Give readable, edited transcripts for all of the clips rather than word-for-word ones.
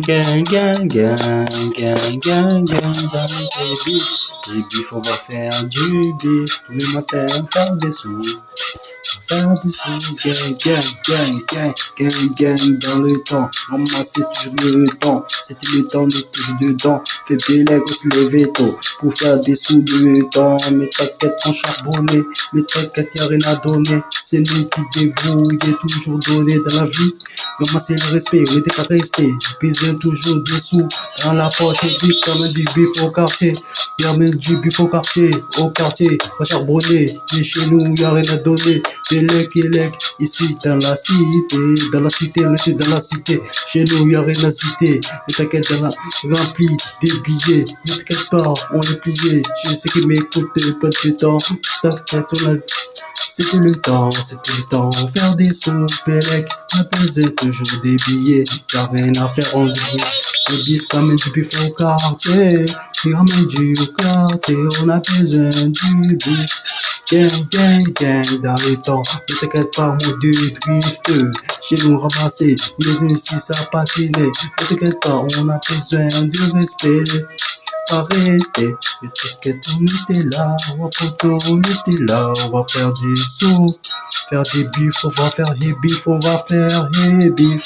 Gang, gang, gang, gang, gang, gang, dans les bifs. Les bifs, on va faire du bif. Tous les matins, faire des sous. Faire des sous, gang, gang, gang, gang, gang, gang, dans le temps. Ramasser toujours le temps. C'était le temps de toujours dedans. Fais bélègue, on se lever tôt. Pour faire des sous de temps. Mais t'inquiète, on charbonné. Mais t'inquiète, y'a rien à donner. C'est nous qui débrouillons, toujours donné dans la vie. Ramasser le respect, on n'était pas resté. Besoin toujours des sous dans la poche. Et bif, quand même du bif au quartier. Y'a même du bif au quartier. On charbonné. Et chez nous, y'a rien à donner. Bélec, ici dans la cité, on était dans la cité. Chez nous, y'a rien à citer. Mais t'inquiète, rempli des billets. Ne t'inquiète pas, on est plié. Je sais qu'ils m'écoutent, pas de temps. T'inquiète, c'était le temps, faire des sons, Bélec, on a besoin toujours des billets, y'a rien à faire en débrouille. Le bif, ramène du bif au quartier, ramène du au quartier, on a besoin du bif. Gang, gang, gang, dans le temps, ne t'inquiète pas, mon dieu, drift, chez nous ramasser, mais si ça patine, ne t'inquiète pas, on a besoin de respect. Pas rester, mais t'inquiète, on était là, on était là, on va faire des sous, faire des bifs, on va faire des bifs, on va faire des bifs.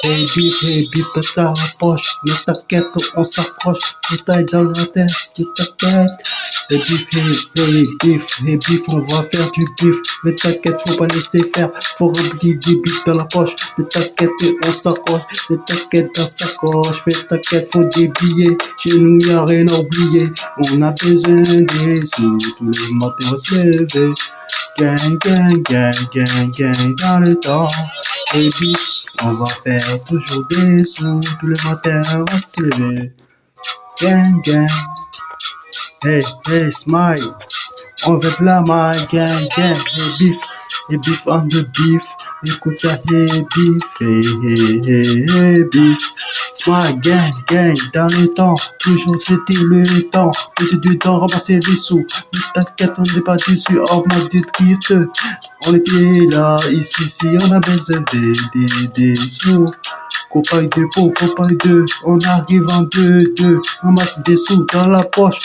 Hey bif de ta poche, ne t'inquiète, on s'approche, freestyle dans la tête, ne t'inquiète. Hey bif, on va faire du bif, mais t'inquiète, faut pas laisser faire, faut remplir des bifs dans la poche, ne t'inquiète, on s'accroche, ne t'inquiète, dans sa coche, mais t'inquiète, faut des billets, chez nous y'a rien à oublier, on a besoin des sous, tous les matins on se lever. Gang, gang, gang, gang, gang, dans le temps. Et bif, on va faire toujours des sous. Tous les matins, on va se lever. Gang, gang. Hey, smile. On veut de la maille, gang, gang. Et bif, on de bif. Écoute ça, hey, bif. Smile, gang, gang, dans le temps. Toujours c'était le temps. C'était du temps, ramasser les sous. Mais t'inquiète, on n'est pas dessus. En mode de drift. On était là, ici, on a besoin des sous. Copain de peau, copain de, on arrive en deux, ramasse des sous dans la poche.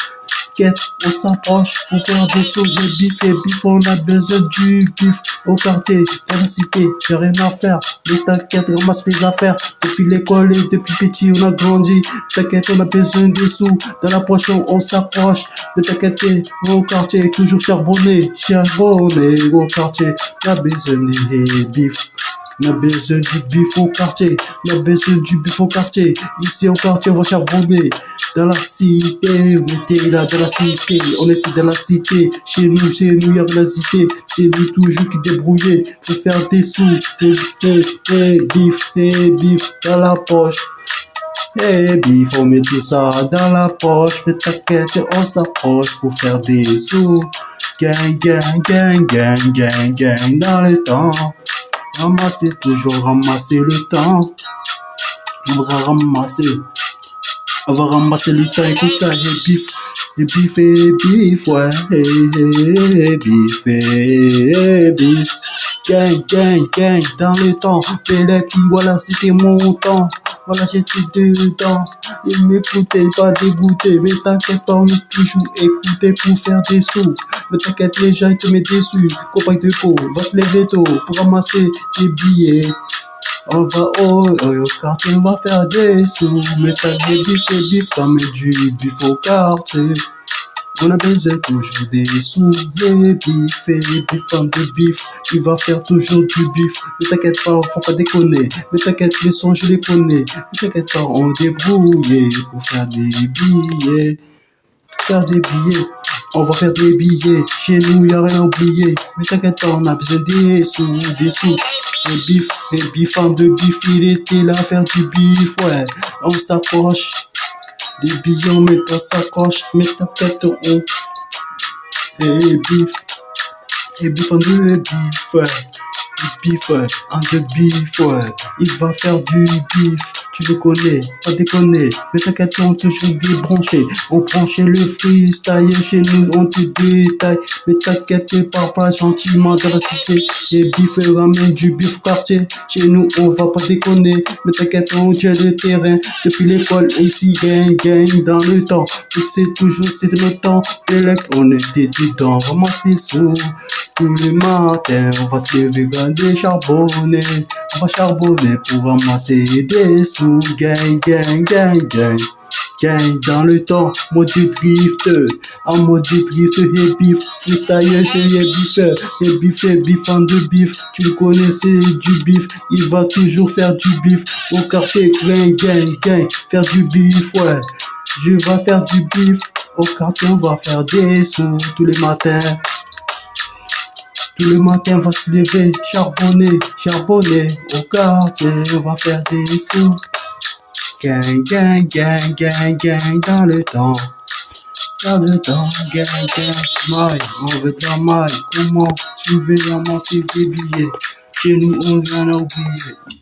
Quête, on s'approche pour faire des sous de bif, on a besoin du bif au quartier, dans la cité, y'a rien à faire, mais t'inquiète, ramasse les affaires, depuis l'école et depuis petit on a grandi, t'inquiète, on a besoin des sous, dans la poche on s'approche, mais t'inquiète, au quartier, toujours charbonné au quartier, y'a besoin des bif. On a besoin du bif au quartier, ici au quartier on va charbonner, dans la cité, on était là dans la cité, chez nous y'a rien à citer, c'est nous toujours qui débrouiller, faut faire des sous, bif, dans la poche. Hey bif, on met tout ça dans la poche, mais t'inquiète, on s'approche pour faire des sous, gang, dans le temps. Ramasser, toujours ramasser le temps. On va ramasser le temps, écoute ça, hey bif, ouais, hey bif. Gang, dans le temps. Bélec, voilà, c'était mon temps. Voilà, j'étais dedans. Il m'écoutait, pas dégoûté. Mais t'inquiète pas, on est toujours écouté pour faire des sous. Mais t'inquiète, les gens, ils te mettent dessus. Copain de peau, va se lever tôt pour ramasser des billets. On va au quartier, on va faire des sous. Mais t'inquiète, bif, t'en mets du bif au quartier. On a besoin toujours des sous, des bif, en de bif, il va faire toujours du bif. Ne t'inquiète pas, faut pas déconner. Mais t'inquiète, les sons je les connais. Ne t'inquiète pas, on débrouille pour faire des billets. On va faire des billets. Chez nous, y'a rien à oublier. Mais t'inquiète pas, on a besoin des sous. Et bif, en de bif, il était là à faire du bif, ouais. On s'approche. Des billets, on met dans sa coche, mais t'inquiète, on. Hey bif, en de bif, ouais. En de bif, ouais. Il va faire du bif. tu le connais, pas déconner. Mais t'inquiète, on toujours débranché. On branchait le freestyle, chez nous on te détaille. Mais t'inquiète pas gentiment dans la cité. Et bif ramène du bif quartier. Chez nous on va pas déconner. Mais t'inquiète, on tient le terrain. Depuis l'école, ici, gang dans le temps. C'est toujours, c'était notre temps. Pélec, on était dedans, ramasse les sous. Tous les matins, on va se lever, garder charbonner. On va charbonner pour ramasser des sous. Gang dans le temps, mode drift, en mode drift, et bif, freestyle, c'est bifant de bif, tu le connais, c'est du bif, il va toujours faire du bif, au quartier, gang, faire du bif, ouais, je vais faire du bif, au quartier, on va faire des sous, tous les matins, on va se lever, charbonner, au quartier, on va faire des sous. Gang, dans le temps, maille, on veut de la maille, comment tu veux ramasser des billets, chez nous on vient à oublier.